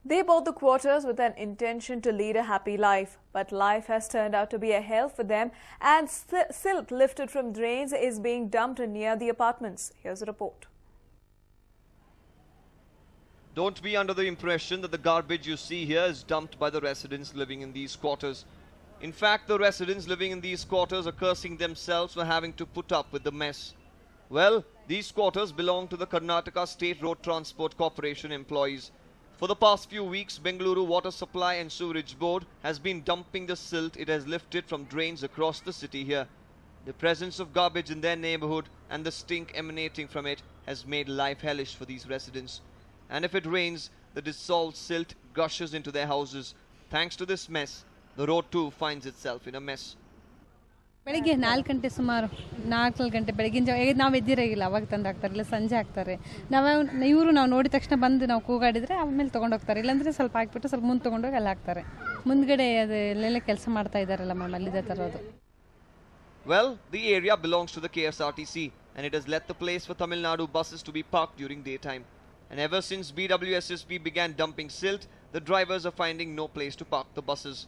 They bought the quarters with an intention to lead a happy life, but life has turned out to be a hell for them, and silt lifted from drains is being dumped near the apartments. Here's a report. Don't be under the impression that the garbage you see here is dumped by the residents living in these quarters. In fact, the residents living in these quarters are cursing themselves for having to put up with the mess. Well, these quarters belong to the Karnataka State Road Transport Corporation employees. For the past few weeks, Bengaluru Water Supply and Sewerage Board has been dumping the silt it has lifted from drains across the city here. The presence of garbage in their neighborhood and the stink emanating from it has made life hellish for these residents. And if it rains, the dissolved silt gushes into their houses. Thanks to this mess, the road too finds itself in a mess. ಬೆಳಿಗ್ಗೆ 4 ಗಂಟೆ ಸುಮಾರು 4 ಗಂಟೆ ಬೆಳಗಿನ ನಾವು ಎದ್ದಿರೋಗಿಲ್ಲ, ಅವಾಗ ತಂದು ಹಾಕ್ತಾರೆ, ಇಲ್ಲ ಸಂಜೆ ಹಾಕ್ತಾರೆ. ಇವರು ನಾವು ನೋಡಿದ ತಕ್ಷಣ ಬಂದು ನಾವು ಕೂಗಾಡಿದರೆ ಆಮೇಲೆ ತೊಗೊಂಡೋಗ್ತಾರೆ, ಇಲ್ಲಾಂದರೆ ಸ್ವಲ್ಪ ಹಾಕ್ಬಿಟ್ಟು ಸ್ವಲ್ಪ ಮುಂದೆ ತೊಗೊಂಡೋಗಿ ಅಲ್ಲಿ ಹಾಕ್ತಾರೆ. ಮುಂದ್ಗಡೆ ಅದು ಎಲ್ಲೆಲ್ಲ ಕೆಲಸ ಮಾಡ್ತಾ ಇದ್ದಾರಲ್ಲ ಮ್ಯಾಮ್, ಅಲ್ಲಿದೆ ತರೋದು. Well, the area belongs to the KSRTC and it has let the place for Tamil Nadu buses to be parked during daytime. And ever since BWSSB began dumping silt, the drivers are finding no place to park the buses.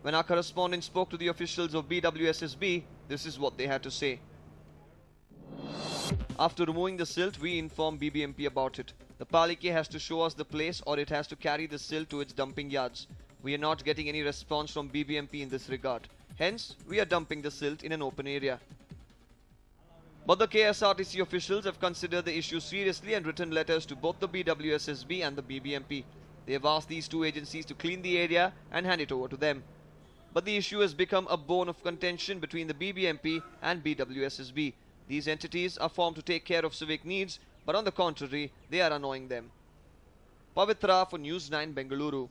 When our correspondent spoke to the officials of BWSSB, this is what they had to say. After removing the silt, we informed BBMP about it. The Palike has to show us the place or it has to carry the silt to its dumping yards. We are not getting any response from BBMP in this regard. Hence, we are dumping the silt in an open area. But the KSRTC officials have considered the issue seriously and written letters to both the BWSSB and the BBMP. They have asked these two agencies to clean the area and hand it over to them. But the issue has become a bone of contention between the BBMP and BWSSB. These entities are formed to take care of civic needs, but on the contrary, they are annoying them. Pavitra for News 9 Bengaluru.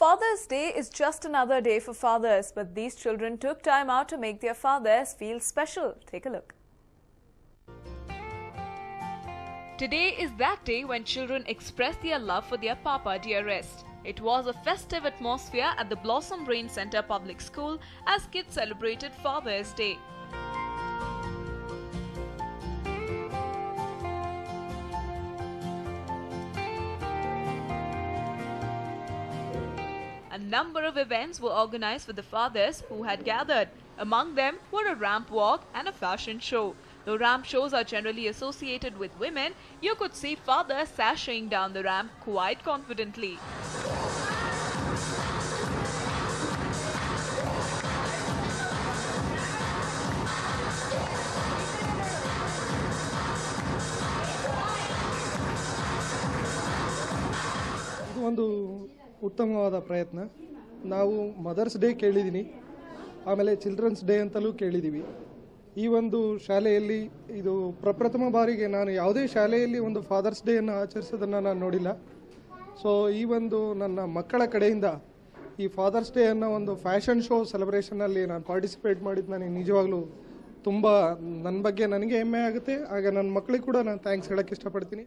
Father's Day is just another day for fathers, but these children took time out to make their fathers feel special. Take a look. Today is that day when children express their love for their papa dearest. It was a festive atmosphere at the Blossom Brain Center Public School as kids celebrated Father's Day. A number of events were organized for the fathers who had gathered. Among them were a ramp walk and a fashion show. Though ramp shows are generally associated with women, you could see fathers sashaying down the ramp quite confidently. ಒಂದು ಉತ್ತಮವಾದ ಪ್ರಯತ್ನ. ನಾವು mother's day ಕೇಳಿದ್ದೀನಿ, ಆಮೇಲೆ children's day ಅಂತಲೂ ಕೇಳಿದ್ದೀವಿ. ಈ ಒಂದು ಶಾಲೆಯಲ್ಲಿ ಇದು ಪ್ರಪ್ರಥಮ ಬಾರಿಗೆ ನಾನು ಯಾವುದೇ ಶಾಲೆಯಲ್ಲಿ ಒಂದು ಫಾದರ್ಸ್ ಡೇಯನ್ನು ಆಚರಿಸೋದನ್ನು ನಾನು ನೋಡಿಲ್ಲ. ಸೊ ಈ ಒಂದು ನನ್ನ ಮಕ್ಕಳ ಕಡೆಯಿಂದ ಈ ಫಾದರ್ಸ್ ಡೇ ಅನ್ನೋ ಒಂದು ಫ್ಯಾಷನ್ ಶೋ ಸೆಲೆಬ್ರೇಷನಲ್ಲಿ ನಾನು ಪಾರ್ಟಿಸಿಪೇಟ್ ಮಾಡಿದ್ದು ನನಗೆ ನಿಜವಾಗ್ಲೂ ತುಂಬ ನನ್ನ ಬಗ್ಗೆ ನನಗೆ ಹೆಮ್ಮೆ ಆಗುತ್ತೆ. ಆಗ ನನ್ನ ಮಕ್ಕಳಿಗೆ ಕೂಡ ನಾನು ಥ್ಯಾಂಕ್ಸ್ ಹೇಳಕ್ಕೆ ಇಷ್ಟಪಡ್ತೀನಿ.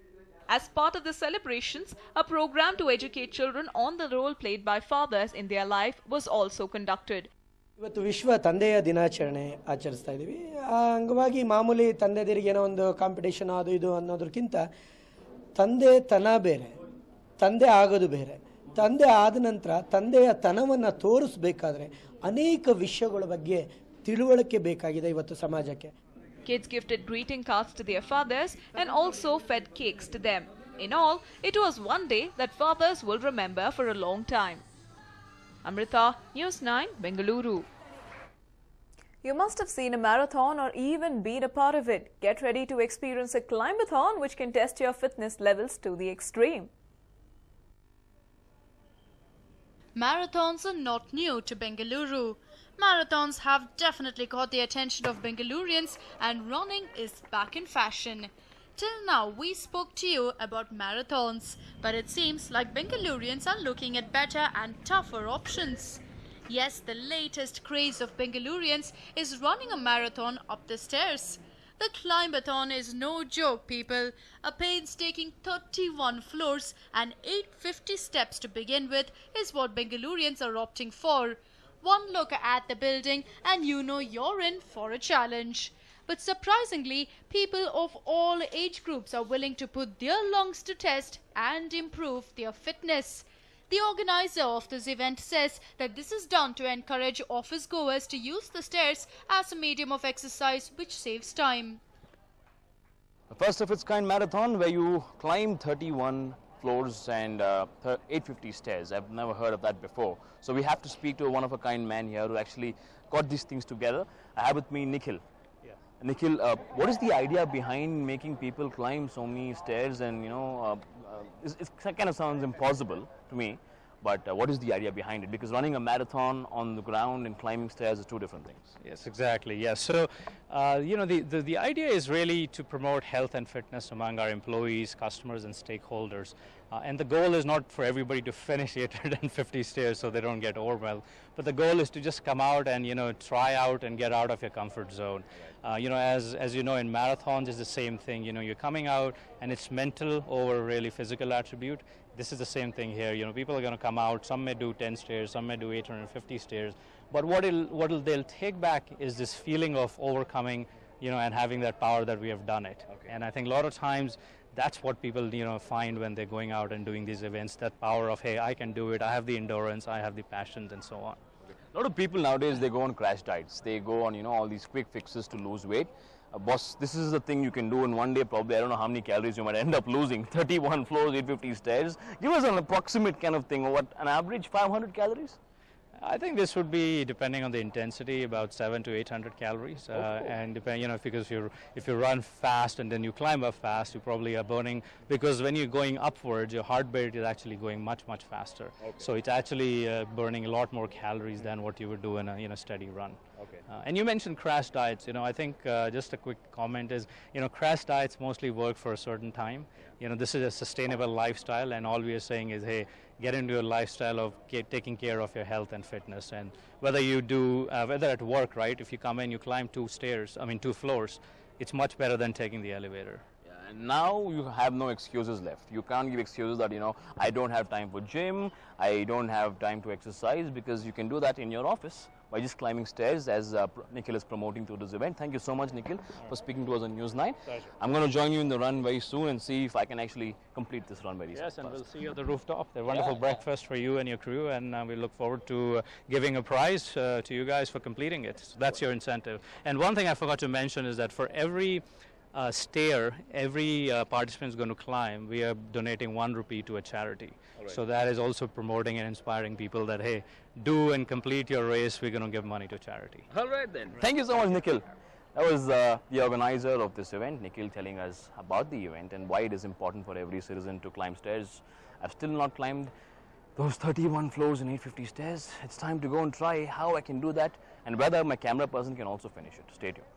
As part of the celebrations, a program to educate children on the role played by fathers in their life was also conducted. ಇವತ್ತು ವಿಶ್ವ ತಂದೆಯ ದಿನಾಚರಣೆ ಆಚರಿಸ್ತಾ ಇದ್ದೀವಿ. ಆ ಅಂಗವಾಗಿ ಮಾಮೂಲಿ ತಂದೆದಿರಿಗೆ ಏನೋ ಒಂದು ಕಾಂಪಿಟೇಷನ್ ಅದು ಇದು ಅನ್ನೋದಕ್ಕಿಂತ ತಂದೆ ತನ ಬೇರೆ, ತಂದೆ ಆಗೋದು ಬೇರೆ. ತಂದೆ ಆದ ನಂತರ ತಂದೆಯ ತನವನ್ನು ತೋರಿಸಬೇಕಾದ್ರೆ ಅನೇಕ ವಿಷಯಗಳ ಬಗ್ಗೆ ತಿಳುವಳಿಕೆ ಬೇಕಾಗಿದೆ ಇವತ್ತು ಸಮಾಜಕ್ಕೆ. Kids gifted greeting cards to their fathers and also fed cakes to them. In all, it was one day that fathers will remember for a long time. Amrita, News 9, Bengaluru. You must have seen a marathon or even been a part of it. Get ready to experience a climbathon which can test your fitness levels to the extreme. Marathons are not new to Bengaluru. Marathons have definitely caught the attention of Bengalurians and running is back in fashion. Till now, we spoke to you about marathons, but it seems like Bengalurians are looking at better and tougher options. Yes, the latest craze of Bengalurians is running a marathon up the stairs. The climbathon is no joke, people. A painstaking 31 floors and 850 steps to begin with is what Bengalurians are opting for. One look at the building and you know you're in for a challenge. But surprisingly, people of all age groups are willing to put their lungs to test and improve their fitness. The organizer of this event says that this is done to encourage office goers to use the stairs as a medium of exercise which saves time. The first of its kind marathon where you climb 31 floors and 850 stairs. I've never heard of that before. So we have to speak to a one of a kind man here who actually got these things together. I have with me Nikhil. Yeah. Nikhil, what is the idea behind making people climb so many stairs? And it kind of sounds impossible to me. But what is the idea behind it? Because running a marathon on the ground and climbing stairs are two different things. Yes, exactly. Yes. So, the idea is really to promote health and fitness among our employees, customers, and stakeholders. And the goal is not for everybody to finish 850 stairs so they don't get overwhelmed. But the goal is to just come out and try out and get out of your comfort zone. As you know, in marathons, it's the same thing. You're coming out and it's mental over really physical attribute. This is the same thing here. People are going to come out. Some may do 10 stairs, some may do 850 stairs. But what they'll take back is this feeling of overcoming, and having that power that we have done it. Okay. And I think a lot of times that's what people, find when they're going out and doing these events. That power of, hey, I can do it. I have the endurance. I have the passions, and so on. Okay. A lot of people nowadays, they go on crash diets. They go on, all these quick fixes to lose weight. Boss, this is the thing you can do in one day. Probably, I don't know how many calories you might end up losing. 31 floors, 850 stairs. Give us an approximate kind of thing. What, an average 500 calories? I think this would be, depending on the intensity, about 700 to 800 calories. And because if you run fast and then you climb up fast, you probably are burning, because when you're going upwards, your heart rate is actually going much, much faster. Okay. So it's actually burning a lot more calories than what you would do in a steady run. Okay. And you mentioned crash diets. I think just a quick comment is, crash diets mostly work for a certain time. This is a sustainable lifestyle, and all we are saying is, hey, get into a lifestyle of taking care of your health and fitness. And whether you do, whether at work, right, if you come in, you climb 2 floors, it's much better than taking the elevator. Yeah, and now you have no excuses left. You can't give excuses that, I don't have time for gym, I don't have time to exercise, because you can do that in your office by just climbing stairs, as Nikhil is promoting to this event. Thank you so much, Nikhil, for speaking to us on News 9. Pleasure. I'm going to join you in the run very soon and see if I can actually complete this run very soon. Yes, and we'll see you at the rooftop. They're wonderful breakfast for you and your crew, and we look forward to giving a prize to you guys for completing it. So that's your incentive. And one thing I forgot to mention is that for every stair every participant is going to climb, we are donating 1 rupee to a charity. Right. So that is also promoting and inspiring people that, hey, do and complete your race, we're going to give money to charity. All right then. Thank you so much, Nikhil. That was the organizer of this event, Nikhil, telling us about the event and why it is important for every citizen to climb stairs. I've still not climbed those 31 floors and 850 stairs. It's time to go and try how I can do that and whether my camera person can also finish it. Stay tuned.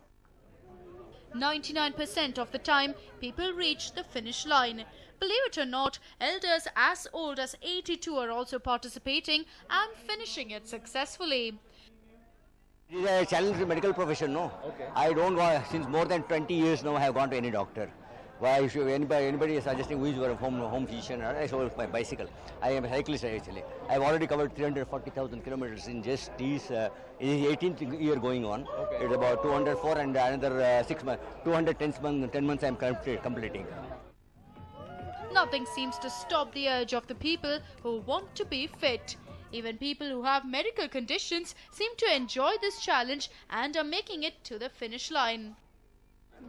99% of the time, people reach the finish line. Believe it or not, elders as old as 82 are also participating and finishing it successfully. It is a challenge to medical profession, no? Okay. I don't go, since more than 20 years now I have gone to any doctor. Why should anybody is suggesting who is your home physician? I show my bicycle. I am a cyclist actually. I have already covered 340,000 kilometers in just these. It is 18th year going on. Okay. It's about 204 and another 6 months, 210 months I am completing. Nothing seems to stop the urge of the people who want to be fit. Even people who have medical conditions seem to enjoy this challenge and are making it to the finish line.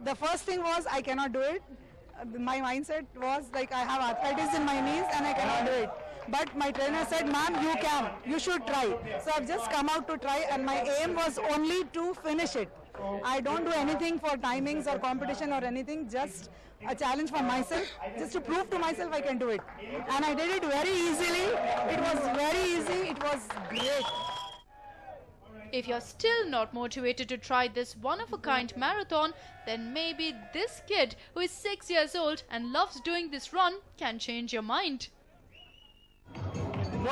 The first thing was I cannot do it. My mindset was like I have arthritis in my knees and I cannot do it. But my trainer said, ma'am, you can, you should try. So I've just come out to try and my aim was only to finish it. I don't do anything for timings or competition or anything, just a challenge for myself, just to prove to myself I can do it. And I did it very easily. It was very easy. It was great. If you're still not motivated to try this one-of-a-kind marathon, then maybe this kid who is 6 years old and loves doing this run can change your mind. No?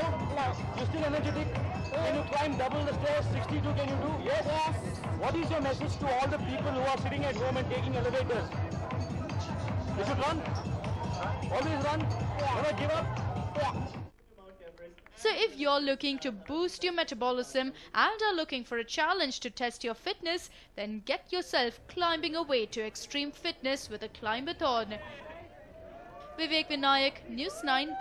You're still energetic? Can you climb double the stairs? 62 can you do? Yes? Yes. What is your message to all the people who are sitting at home and taking elevators? You should run. Always run. Never give up. Yeah. So if you're looking to boost your metabolism and are looking for a challenge to test your fitness, then get yourself climbing away to extreme fitness with a Climbathon. Vivek Vinayak, News 9.